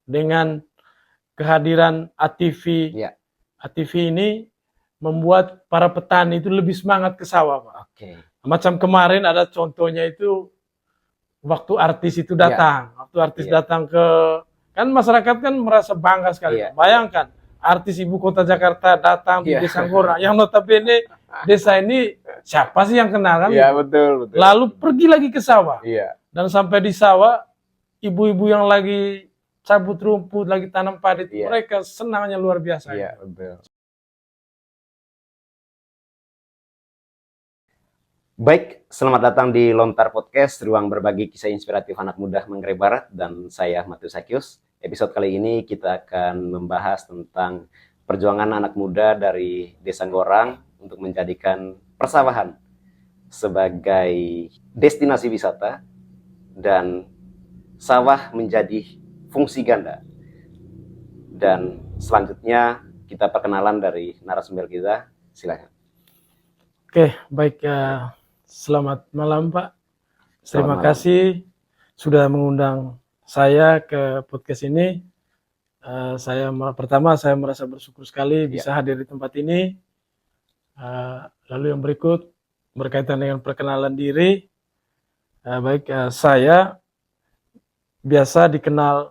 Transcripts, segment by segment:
dengan kehadiran ATV. Ya. ATV ini membuat para petani itu lebih semangat ke sawah, Pak. Oke. Macam kemarin ada contohnya itu waktu artis itu datang, waktu artis datang ke, kan masyarakat kan merasa bangga sekali. Bayangkan artis ibu kota Jakarta datang di Desa Anggora, yang notabene desa ini siapa sih yang kenal kan? Iya, betul. Lalu pergi lagi ke sawah. Iya. Dan sampai di sawah, ibu-ibu yang lagi cabut rumput, lagi tanam padi, mereka senangnya luar biasa. Iya, betul. Baik, selamat datang di Lontar Podcast, ruang berbagi kisah inspiratif anak muda Manggarai Barat, dan saya Matius Sakyus. Episode kali ini kita akan membahas tentang perjuangan anak muda dari Desa Gorang untuk menjadikan persawahan sebagai destinasi wisata dan sawah menjadi fungsi ganda. Dan selanjutnya kita perkenalan dari narasumber kita, silakan. Oke, baik. Selamat malam, Pak. Terima kasih sudah mengundang saya ke podcast ini. Pertama saya merasa bersyukur sekali bisa hadir di tempat ini. Lalu yang berikut berkaitan dengan perkenalan diri. Saya biasa dikenal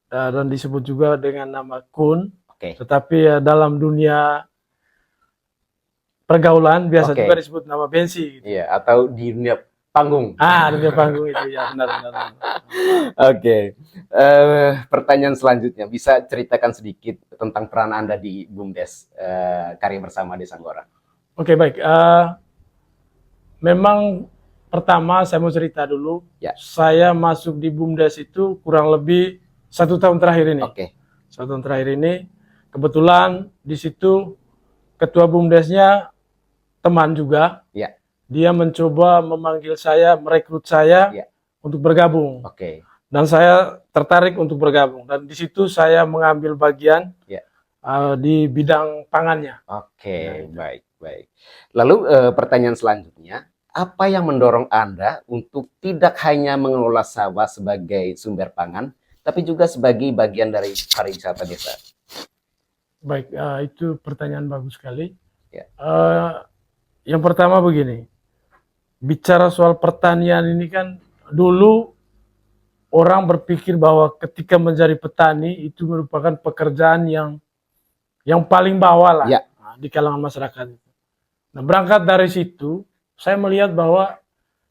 dan disebut juga dengan nama Kun. Tetapi dalam dunia pergaulan biasa juga disebut nama Bensi. Gitu. Iya, atau di dunia panggung. Dunia panggung itu ya, benar. Oke. Pertanyaan selanjutnya, bisa ceritakan sedikit tentang peran Anda di BUMDes Karya Bersama Desa Gorang? Oke, baik. Memang pertama saya mau cerita dulu. Saya masuk di BUMDes itu kurang lebih 1 tahun terakhir ini. 1 tahun terakhir ini, kebetulan di situ ketua BUMDesnya teman juga, dia mencoba memanggil saya, merekrut saya untuk bergabung. Dan saya tertarik untuk bergabung. Dan di situ saya mengambil bagian di bidang pangannya. Baik. Lalu pertanyaan selanjutnya, apa yang mendorong Anda untuk tidak hanya mengelola sawah sebagai sumber pangan, tapi juga sebagai bagian dari pariwisata desa? Baik, itu pertanyaan bagus sekali. Yang pertama begini, bicara soal pertanian ini kan dulu orang berpikir bahwa ketika menjadi petani itu merupakan pekerjaan yang paling bawah lah di kalangan masyarakat. Nah, berangkat dari situ, saya melihat bahwa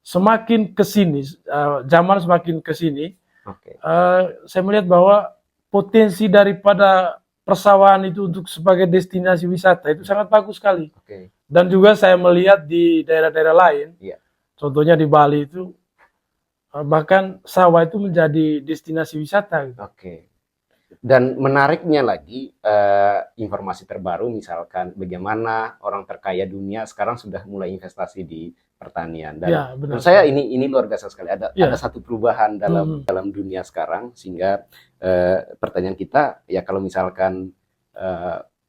semakin kesini, zaman semakin kesini, saya melihat bahwa potensi daripada persawahan itu untuk sebagai destinasi wisata itu sangat bagus sekali. Dan juga saya melihat di daerah-daerah lain, contohnya di Bali itu, bahkan sawah itu menjadi destinasi wisata. Gitu. Dan menariknya lagi, informasi terbaru misalkan bagaimana orang terkaya dunia sekarang sudah mulai investasi di pertanian. Dan menurut saya ini luar biasa sekali. Ada satu perubahan dalam dunia sekarang, sehingga pertanyaan kita, ya kalau misalkan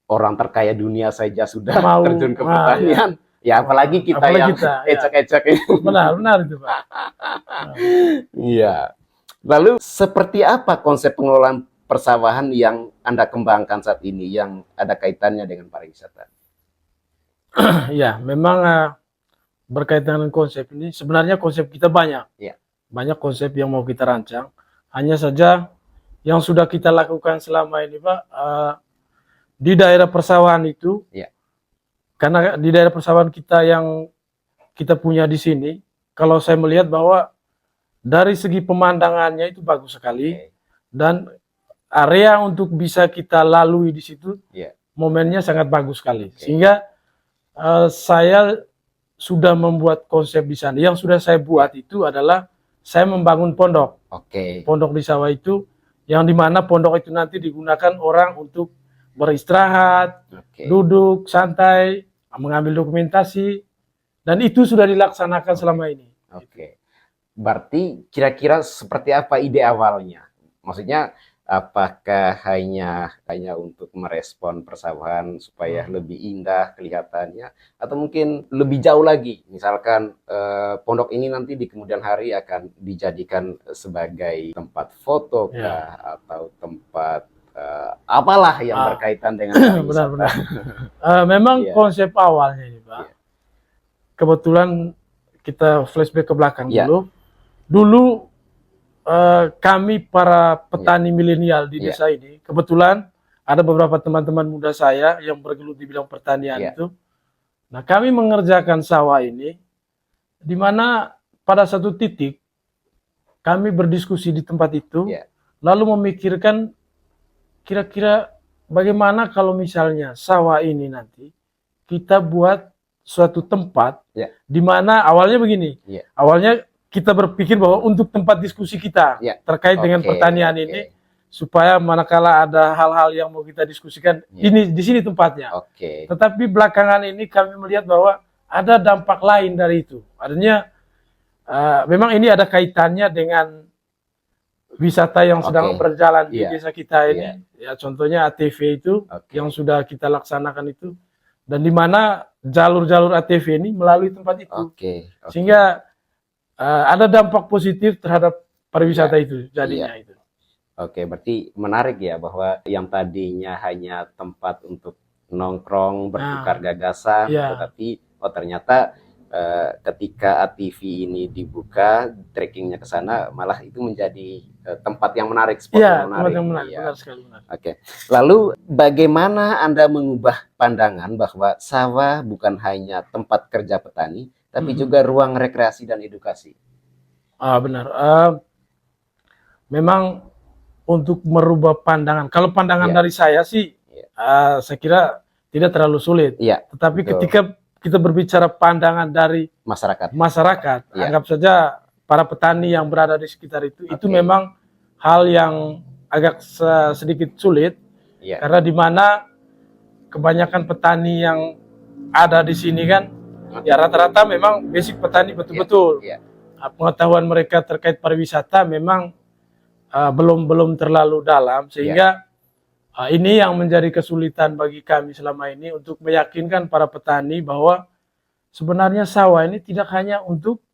orang terkaya dunia saja sudah terjun ke pertanian, ya apalagi kita yang ecek-ecek. Benar itu, Pak. Iya. Lalu seperti apa konsep pengelolaan persawahan yang Anda kembangkan saat ini yang ada kaitannya dengan pariwisata? Ya, memang berkaitan dengan konsep ini, sebenarnya konsep kita banyak. Banyak konsep yang mau kita rancang. Hanya saja yang sudah kita lakukan selama ini, Pak, di daerah persawahan itu, karena di daerah persawahan kita yang kita punya di sini, kalau saya melihat bahwa dari segi pemandangannya itu bagus sekali, dan area untuk bisa kita lalui di situ, momennya sangat bagus sekali. Sehingga saya sudah membuat konsep di sana. Yang sudah saya buat itu adalah saya membangun pondok. Pondok di sawah itu, yang dimana pondok itu nanti digunakan orang untuk beristirahat, duduk, santai, mengambil dokumentasi, dan itu sudah dilaksanakan selama ini. Berarti kira-kira seperti apa ide awalnya? Maksudnya apakah hanya untuk merespon persawahan supaya lebih indah kelihatannya, atau mungkin lebih jauh lagi, misalkan pondok ini nanti di kemudian hari akan dijadikan sebagai tempat foto kah, dapat apalah yang berkaitan dengan pariwisata. Benar-benar. Memang konsep awalnya ini Pak, kebetulan kita flashback ke belakang dulu. Dulu kami para petani milenial di desa ini, kebetulan ada beberapa teman-teman muda saya yang bergelut di bidang pertanian itu. Nah, kami mengerjakan sawah ini, di mana pada satu titik kami berdiskusi di tempat itu, lalu memikirkan kira-kira bagaimana kalau misalnya sawah ini nanti kita buat suatu tempat di mana awalnya begini, awalnya kita berpikir bahwa untuk tempat diskusi kita terkait dengan pertanian ini, supaya manakala ada hal-hal yang mau kita diskusikan, ini di sini tempatnya. Tetapi belakangan ini kami melihat bahwa ada dampak lain dari itu. Artinya memang ini ada kaitannya dengan wisata yang sedang berjalan di desa kita ini. Ya, contohnya ATV itu yang sudah kita laksanakan itu, dan di mana jalur-jalur ATV ini melalui tempat itu, sehingga ada dampak positif terhadap pariwisata itu jadinya itu. Berarti menarik ya, bahwa yang tadinya hanya tempat untuk nongkrong, bertukar gagasan, tetapi ternyata ketika ATV ini dibuka, trekkingnya ke sana, malah itu menjadi tempat yang menarik, spot yang menarik. Tempat yang menarik, benar sekali. Lalu bagaimana Anda mengubah pandangan bahwa sawah bukan hanya tempat kerja petani, tapi juga ruang rekreasi dan edukasi? Benar. Memang untuk merubah pandangan, kalau pandangan dari saya sih, saya kira tidak terlalu sulit. Tetapi ketika kita berbicara pandangan dari masyarakat, anggap saja para petani yang berada di sekitar itu memang hal yang agak sedikit sulit, karena di mana kebanyakan petani yang ada di sini kan, ya rata-rata memang basic petani betul-betul. Pengetahuan mereka terkait pariwisata memang belum terlalu dalam, sehingga ini yang menjadi kesulitan bagi kami selama ini untuk meyakinkan para petani bahwa sebenarnya sawah ini tidak hanya untuk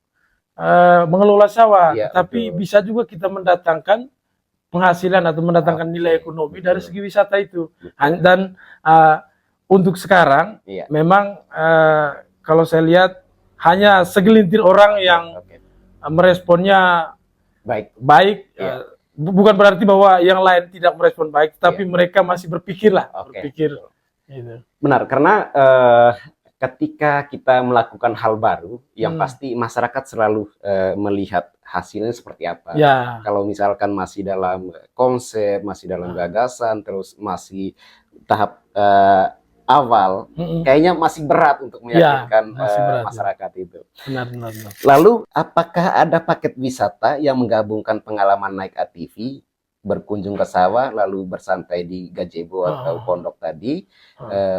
mengelola sawah, tapi bisa juga kita mendatangkan penghasilan atau mendatangkan nilai ekonomi dari segi wisata itu. Dan untuk sekarang memang kalau saya lihat hanya segelintir orang yang meresponnya baik. Bukan berarti bahwa yang lain tidak merespon baik, tapi mereka masih berpikir. Gitu. Benar, karena ketika kita melakukan hal baru, yang pasti masyarakat selalu melihat hasilnya seperti apa. Kalau misalkan masih dalam konsep, masih dalam gagasan, terus masih tahap awal, kayaknya masih berat untuk meyakinkan masyarakat itu. Benar. Lalu, apakah ada paket wisata yang menggabungkan pengalaman naik ATV, berkunjung ke sawah, lalu bersantai di gazebo atau pondok tadi,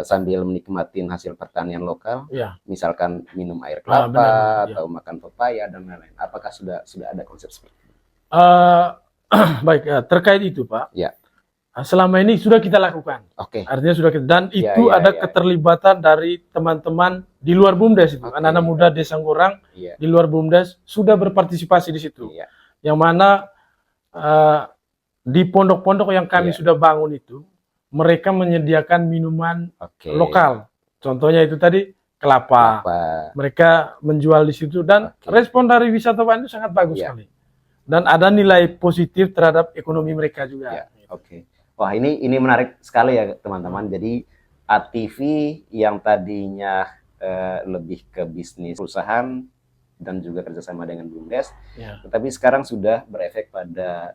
sambil menikmati hasil pertanian lokal, misalkan minum air kelapa atau makan pepaya dan lain-lain? Apakah sudah ada konsep seperti itu? Baik, terkait itu Pak. Selama ini sudah kita lakukan. Artinya sudah kita, dan itu ada keterlibatan dari teman-teman di luar BUMDes itu. Anak-anak muda Desa Ngurang di luar BUMDes sudah berpartisipasi di situ. Yang mana di pondok-pondok yang kami sudah bangun itu, mereka menyediakan minuman lokal. Contohnya itu tadi kelapa. Mereka menjual di situ, dan respon dari wisatawan itu sangat bagus sekali. Dan ada nilai positif terhadap ekonomi mereka juga. Wah, ini menarik sekali ya teman-teman. Jadi ATV yang tadinya lebih ke bisnis perusahaan dan juga kerjasama dengan BUMDes, tetapi sekarang sudah berefek pada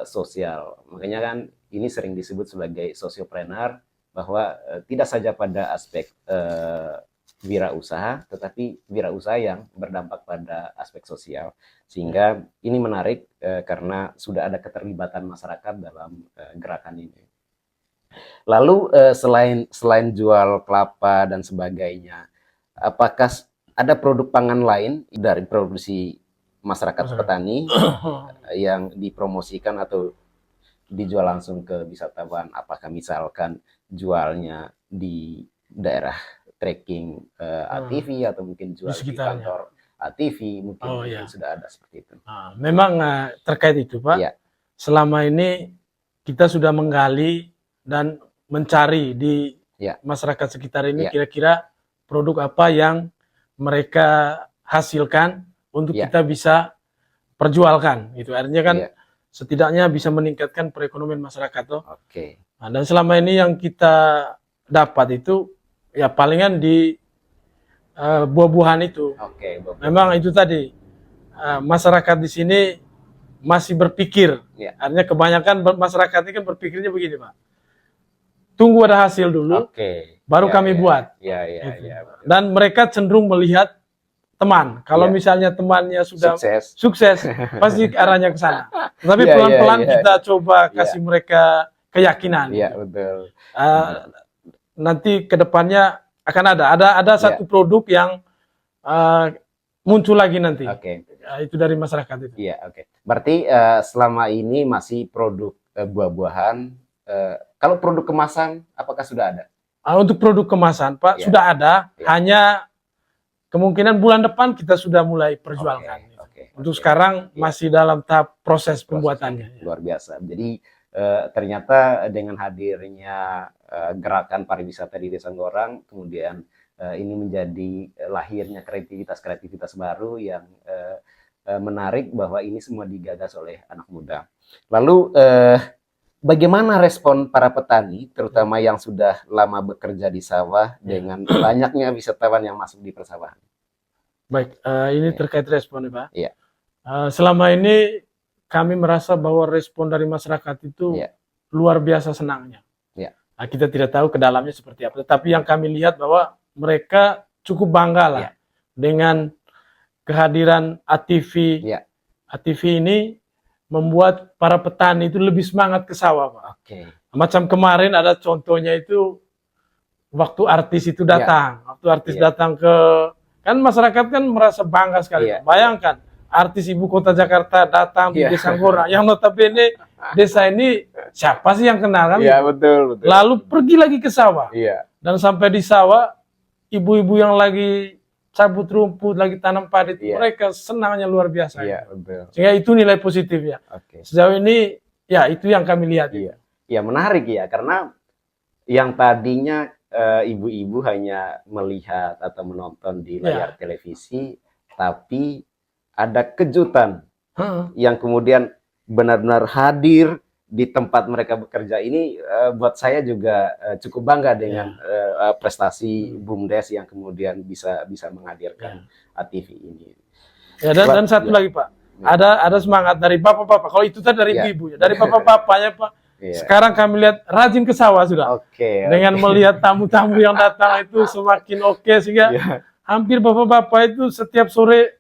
sosial. Makanya kan ini sering disebut sebagai sosiopreneur, bahwa tidak saja pada aspek wirausaha, tetapi wirausaha yang berdampak pada aspek sosial. Sehingga ini menarik karena sudah ada keterlibatan masyarakat dalam gerakan ini. Lalu selain jual kelapa dan sebagainya, apakah ada produk pangan lain dari produksi masyarakat petani yang dipromosikan atau dijual langsung ke wisatawan? Apakah misalkan jualnya di daerah trekking ATV, atau mungkin jual di kantor ATV, mungkin sudah ada seperti itu? Memang terkait itu Pak, selama ini kita sudah menggali dan mencari di Ya. masyarakat sekitar ini Ya. kira-kira produk apa yang mereka hasilkan untuk Ya. kita bisa perjualkan. Itu artinya kan Ya. setidaknya bisa meningkatkan perekonomian masyarakat toh. Oke. Nah, dan selama ini yang kita dapat itu ya palingan di buah-buahan itu. Oke, Bob. Memang itu tadi masyarakat di sini masih berpikir. Ya. Artinya kebanyakan masyarakat ini kan berpikirnya begini, Pak. Tunggu ada hasil dulu, Oke. baru kami buat. Ya, ya, Gitu. ya. Dan mereka cenderung melihat teman. Kalau Ya. misalnya temannya sudah Sukses. sukses, pasti arahnya ke sana. Tapi Ya, pelan-pelan ya, ya. kita coba Ya. kasih mereka keyakinan. Iya, betul. Nanti ke depannya akan ada satu produk yang muncul lagi nanti. Oke. Itu dari masyarakat itu. Iya, oke. Berarti selama ini masih produk buah-buahan. Kalau produk kemasan, apakah sudah ada? Untuk produk kemasan, Pak, Ya. sudah ada. Ya. Hanya kemungkinan bulan depan kita sudah mulai perjualkan. Oke. Untuk sekarang Ya. masih dalam tahap proses pembuatannya. Luar biasa. Jadi ternyata dengan hadirnya gerakan pariwisata di Desa Gorang, kemudian ini menjadi lahirnya kreativitas baru yang menarik, bahwa ini semua digagas oleh anak muda. Lalu bagaimana respon para petani, terutama yang sudah lama bekerja di sawah, dengan banyaknya wisatawan yang masuk di persawahan? Baik, ini terkait respon, Pak. Iya. Selama ini kami merasa bahwa respon dari masyarakat itu Iya. luar biasa senangnya. Iya. Nah, kita tidak tahu ke dalamnya seperti apa, tetapi yang kami lihat bahwa mereka cukup bangga lah Iya. dengan kehadiran ATV. Iya. ATV ini membuat para petani itu lebih semangat ke sawah, Pak. Oke. Macam kemarin ada contohnya itu waktu artis itu datang, waktu artis Iya. datang ke, kan masyarakat kan merasa bangga sekali. Iya. Bayangkan artis ibu kota Jakarta datang di Iya. Desa Gorang, yang notabene desa ini siapa sih yang kenal kan? Iya, betul. Lalu pergi lagi ke sawah, Iya. dan sampai di sawah ibu-ibu yang lagi cabut rumput, lagi tanam padi, Iya. mereka senangnya luar biasa. Iya, betul. Sehingga itu nilai positifnya. Oke. Sejauh ini ya itu yang kami lihat. Iya. Ya, menarik ya, karena yang tadinya ibu-ibu hanya melihat atau menonton di layar televisi, tapi ada kejutan Heeh. yang kemudian benar-benar hadir di tempat mereka bekerja. Ini buat saya juga cukup bangga dengan prestasi BUMDes yang kemudian bisa menghadirkan ATV ini. Ya, dan satu lagi, Pak, ada semangat dari bapak-bapak. Kalau itu tadi dari ibu-ibunya, dari bapak-bapaknya, Pak. Iya. Sekarang kami lihat rajin ke sawah sudah. Oke. Dengan melihat tamu-tamu yang datang itu semakin oke, sehingga Iya. hampir bapak-bapak itu setiap sore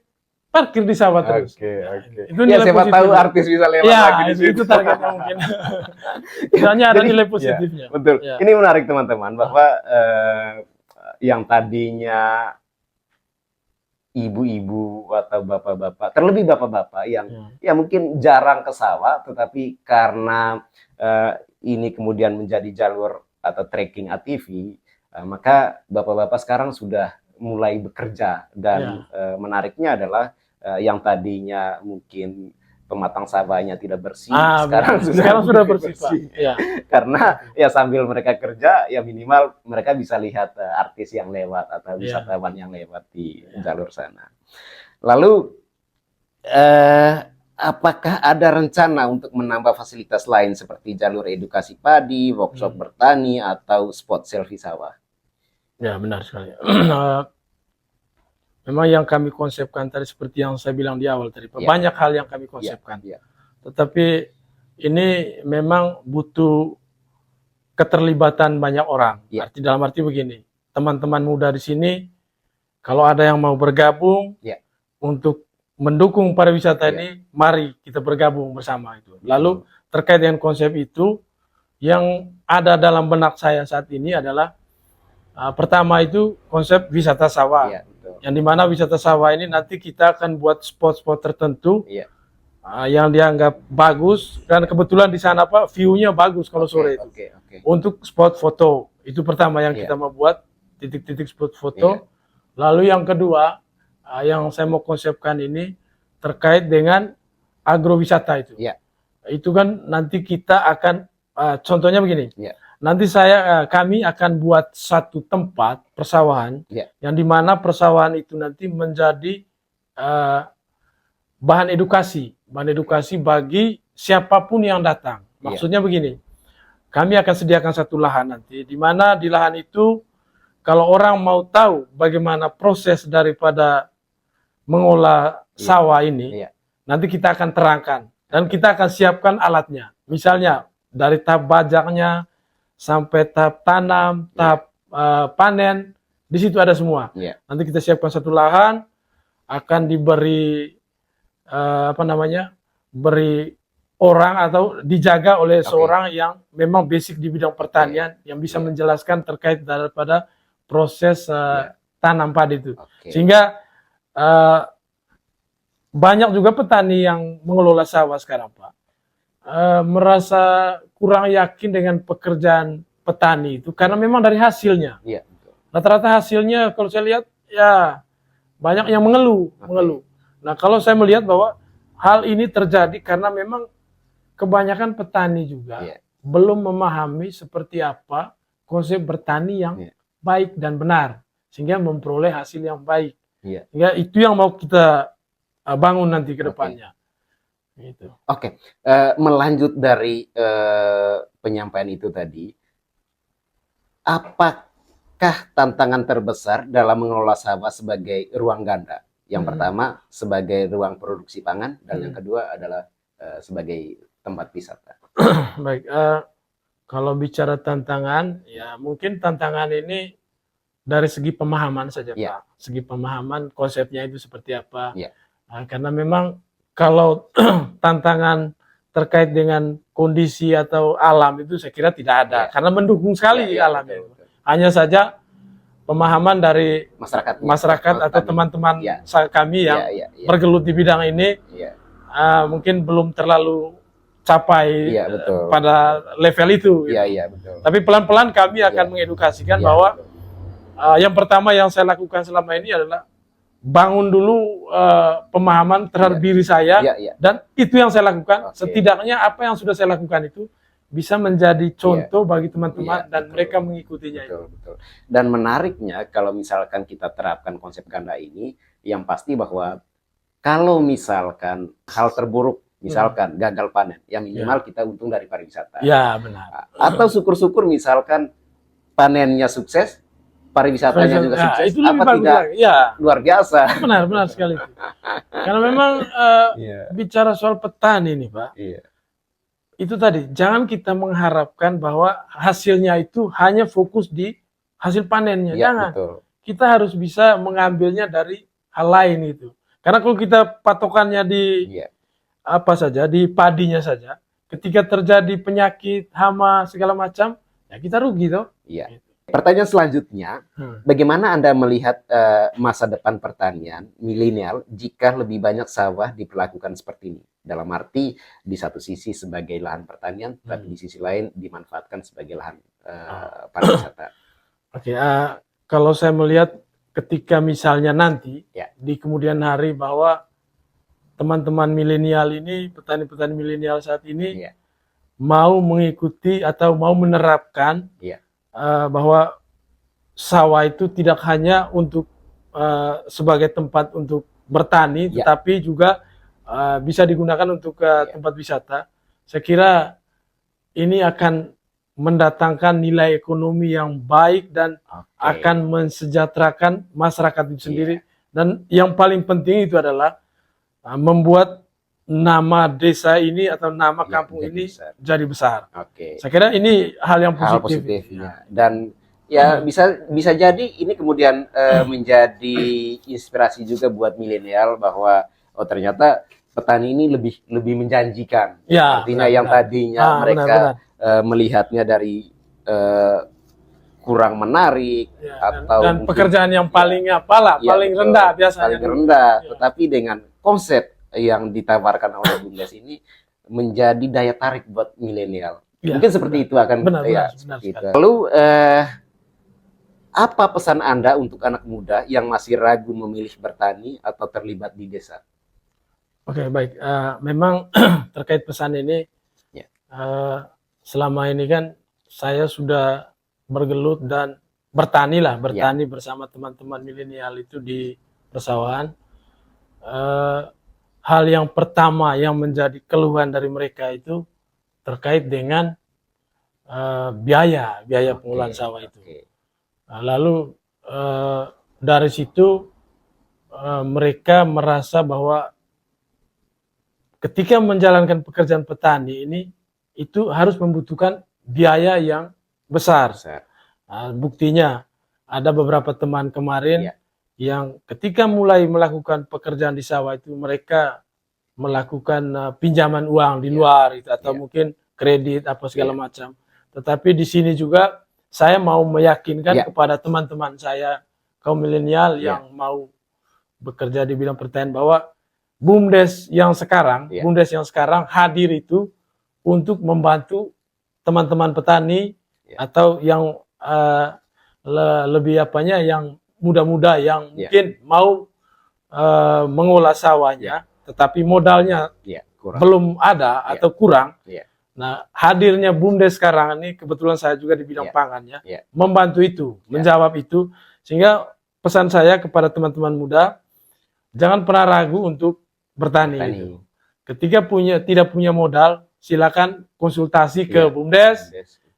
parkir di sawah terus. Oke. Itu Ya, nilai siapa positif. tahu artis bisa lewat Ya, lagi di situ. itu targetnya mungkin. Misalnya ada Jadi, nilai positifnya. Ya, betul. Ya. Ini menarik teman-teman, bahwa yang tadinya ibu-ibu atau bapak-bapak, terlebih bapak-bapak yang ya mungkin jarang ke sawah, tetapi karena ini kemudian menjadi jalur atau trekking ATV, maka bapak-bapak sekarang sudah mulai bekerja. Dan menariknya adalah yang tadinya mungkin pematang sawahnya tidak bersih, sekarang sudah bersih. Ya. Karena ya sambil mereka kerja, ya minimal mereka bisa lihat artis yang lewat atau wisatawan yang lewat di jalur sana. Lalu apakah ada rencana untuk menambah fasilitas lain seperti jalur edukasi padi, workshop bertani, atau spot selfie sawah? Ya, benar sekali. Memang yang kami konsepkan tadi seperti yang saya bilang di awal tadi, banyak hal yang kami konsepkan. Tetapi ini memang butuh keterlibatan banyak orang. Dalam arti begini, teman-teman muda di sini, kalau ada yang mau bergabung untuk mendukung pariwisata ini, mari kita bergabung bersama itu. Lalu terkait dengan konsep itu, yang ada dalam benak saya saat ini adalah pertama itu konsep wisata sawah. Yang dimana wisata sawah ini nanti kita akan buat spot-spot tertentu yang dianggap bagus, dan kebetulan di sana Pak view-nya bagus kalau sore itu. Untuk spot foto itu pertama yang kita mau buat, titik-titik spot foto. Lalu yang kedua yang saya mau konsepkan ini terkait dengan agrowisata itu. Itu kan nanti kita akan contohnya begini. Ya. Nanti kami akan buat satu tempat persawahan Ya. yang dimana persawahan itu nanti menjadi bahan edukasi bagi siapapun yang datang. Maksudnya begini, kami akan sediakan satu lahan nanti, di mana di lahan itu kalau orang mau tahu bagaimana proses daripada mengolah sawah ini, nanti kita akan terangkan dan kita akan siapkan alatnya. Misalnya dari tahap bajaknya sampai tahap tanam, tahap panen, di situ ada semua. Nanti kita siapkan satu lahan, akan diberi beri orang atau dijaga oleh seorang yang memang basic di bidang pertanian yang bisa menjelaskan terkait daripada proses tanam padi itu. Sehingga banyak juga petani yang mengelola sawah sekarang, Pak, merasa kurang yakin dengan pekerjaan petani itu karena memang dari hasilnya. Rata-rata hasilnya kalau saya lihat ya banyak yang mengeluh. Nah, kalau saya melihat bahwa hal ini terjadi karena memang kebanyakan petani juga belum memahami seperti apa konsep bertani yang baik dan benar, sehingga memperoleh hasil yang baik. Sehingga itu yang mau kita bangun nanti ke depannya. Gitu. Melanjut dari penyampaian itu tadi, apakah tantangan terbesar dalam mengelola sawah sebagai ruang ganda? Yang pertama sebagai ruang produksi pangan dan yang kedua adalah sebagai tempat wisata. Baik, kalau bicara tantangan, ya mungkin tantangan ini dari segi pemahaman saja, Pak. Segi pemahaman konsepnya itu seperti apa. Karena memang kalau tantangan terkait dengan kondisi atau alam itu saya kira tidak ada, karena mendukung sekali alam itu. Hanya saja pemahaman dari masyarakat atau teman-teman kami yang bergelut di bidang ini mungkin belum terlalu capai pada level itu. Tapi pelan-pelan kami akan mengedukasikan bahwa yang pertama yang saya lakukan selama ini adalah bangun dulu pemahaman terhadap diri saya, dan itu yang saya lakukan. Setidaknya apa yang sudah saya lakukan itu bisa menjadi contoh bagi teman-teman dan mereka mengikutinya. Betul. Dan menariknya kalau misalkan kita terapkan konsep ganda ini, yang pasti bahwa kalau misalkan hal terburuk, misalkan gagal panen, yang minimal kita untung dari pariwisata. Ya, benar. Atau syukur-syukur misalkan panennya sukses, pariwisatanya juga sukses. Itu lebih bagus tidak lagi. Luar biasa. Benar sekali itu. Karena memang bicara soal petani nih, Pak. Itu tadi, jangan kita mengharapkan bahwa hasilnya itu hanya fokus di hasil panennya. Jangan. Kita harus bisa mengambilnya dari hal lain itu. Karena kalau kita patokannya di apa saja, di padinya saja, ketika terjadi penyakit, hama, segala macam, ya kita rugi toh. Pertanyaan selanjutnya, bagaimana Anda melihat masa depan pertanian milenial jika lebih banyak sawah diperlakukan seperti ini? Dalam arti di satu sisi sebagai lahan pertanian, tapi di sisi lain dimanfaatkan sebagai lahan pariwisata. Kalau saya melihat ketika misalnya nanti di kemudian hari bahwa teman-teman milenial ini, petani-petani milenial saat ini mau mengikuti atau mau menerapkan bahwa sawah itu tidak hanya untuk sebagai tempat untuk bertani, tetapi juga bisa digunakan untuk tempat wisata. Saya kira ini akan mendatangkan nilai ekonomi yang baik dan akan mensejahterakan masyarakat itu sendiri. Dan yang paling penting itu adalah membuat nama desa ini atau nama kampung ini jadi besar. Saya kira ini hal yang positif. Dan bisa jadi ini kemudian menjadi inspirasi juga buat milenial bahwa ternyata petani ini lebih menjanjikan. Artinya yang tadinya mereka melihatnya dari kurang menarik dan pekerjaan yang paling paling rendah biasanya. Paling rendah, tetapi dengan konsep yang ditawarkan oleh BUMDes ini menjadi daya tarik buat milenial. Mungkin seperti itu akan benar. Lalu apa pesan Anda untuk anak muda yang masih ragu memilih bertani atau terlibat di desa? Baik. Memang terkait pesan ini selama ini kan saya sudah bergelut dan bertani bersama teman-teman milenial itu di persawahan. Hal yang pertama yang menjadi keluhan dari mereka itu terkait dengan biaya pengolahan sawah itu. Nah, lalu dari situ mereka merasa bahwa ketika menjalankan pekerjaan petani ini itu harus membutuhkan biaya yang besar. Buktinya ada beberapa teman kemarin yang ketika mulai melakukan pekerjaan di sawah itu mereka melakukan pinjaman uang di luar itu, atau mungkin kredit apa segala macam. Tetapi di sini juga saya mau meyakinkan kepada teman-teman saya kaum milenial yang mau bekerja di bidang pertanian bahwa BUMDes yang sekarang hadir itu untuk membantu teman-teman petani atau yang lebih yang muda-muda yang mungkin mau mengolah sawahnya, tetapi modalnya belum ada atau kurang. Nah, hadirnya BUMDes sekarang ini, kebetulan saya juga di bidang pangan membantu itu, menjawab itu, sehingga pesan saya kepada teman-teman muda, jangan pernah ragu untuk bertani. Gitu. Ketika tidak punya modal, silakan konsultasi ke BUMDes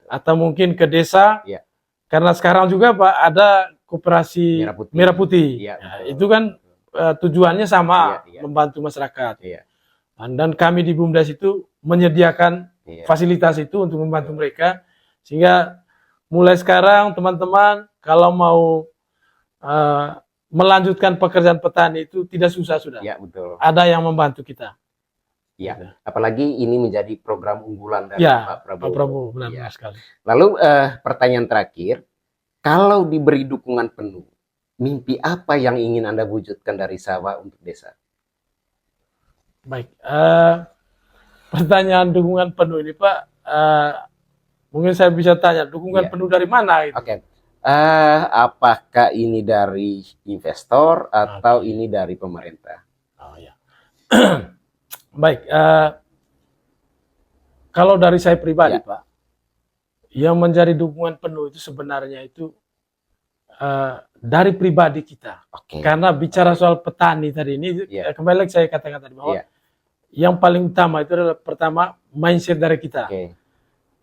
atau mungkin ke desa, karena sekarang juga Pak ada koperasi Merah Putih. Nah, itu kan tujuannya sama, membantu masyarakat. Dan kami di BUMDes itu menyediakan fasilitas itu untuk membantu mereka, sehingga mulai sekarang teman-teman kalau mau melanjutkan pekerjaan petani itu tidak susah sudah. Betul. Ada yang membantu kita. Apalagi ini menjadi program unggulan dari Pak Prabowo. Pak Prabowo, benar sekali. Lalu pertanyaan terakhir, kalau diberi dukungan penuh, mimpi apa yang ingin Anda wujudkan dari sawah untuk desa? Baik, pertanyaan dukungan penuh ini Pak, mungkin saya bisa tanya dukungan penuh dari mana? Gitu. Apakah ini dari investor atau ini dari pemerintah? Baik, kalau dari saya pribadi Pak, yang menjadi dukungan penuh itu sebenarnya itu dari pribadi kita. Karena bicara soal petani tadi ini, kembali lagi saya katakan tadi bahwa yang paling utama itu adalah pertama mindset dari kita.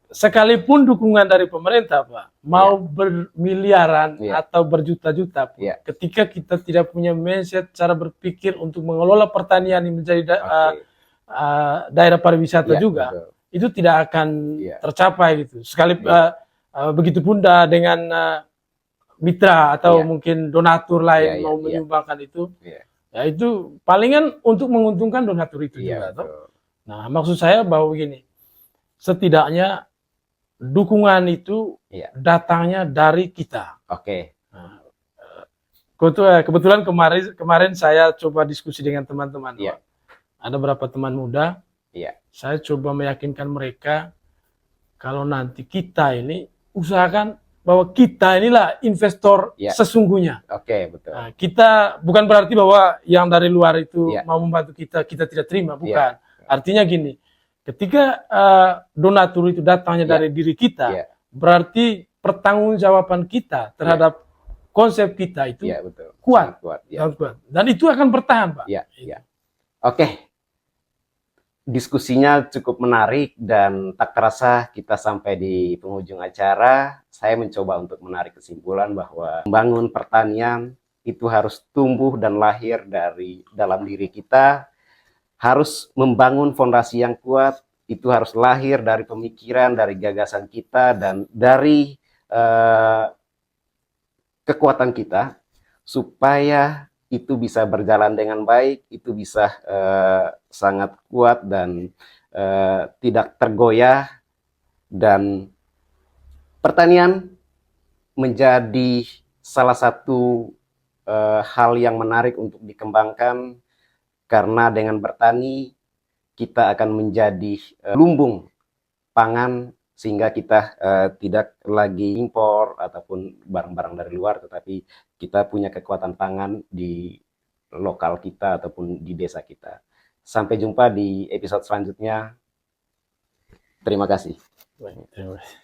Sekalipun dukungan dari pemerintah Pak, mau bermiliaran atau berjuta-juta, ketika kita tidak punya mindset cara berpikir untuk mengelola pertanian ini menjadi daerah pariwisata juga, itu tidak akan tercapai gitu. Begitupun dengan mitra atau mungkin donatur lain mau menyumbangkan itu, ya itu palingan untuk menguntungkan donatur itu juga. Nah, maksud saya bahwa begini, setidaknya dukungan itu datangnya dari kita. Nah, kebetulan kemarin saya coba diskusi dengan teman-teman. Ada beberapa teman muda. Saya coba meyakinkan mereka kalau nanti kita ini usahakan bahwa kita inilah investor sesungguhnya. Betul. Nah, kita bukan berarti bahwa yang dari luar itu mau membantu kita tidak terima, bukan. Artinya gini, ketika donatur itu datangnya dari diri kita, berarti pertanggungjawaban kita terhadap konsep kita itu kuat. Dan itu akan bertahan, Pak. Diskusinya cukup menarik dan tak terasa kita sampai di penghujung acara. Saya mencoba untuk menarik kesimpulan bahwa membangun pertanian itu harus tumbuh dan lahir dari dalam diri kita, harus membangun fondasi yang kuat, itu harus lahir dari pemikiran, dari gagasan kita, dan dari kekuatan kita, supaya itu bisa berjalan dengan baik, itu bisa sangat kuat dan tidak tergoyah, dan pertanian menjadi salah satu hal yang menarik untuk dikembangkan, karena dengan bertani kita akan menjadi lumbung pangan, sehingga kita tidak lagi impor ataupun barang-barang dari luar, tetapi kita punya kekuatan pangan di lokal kita ataupun di desa kita. Sampai jumpa di episode selanjutnya. Terima kasih. Baik, terima kasih.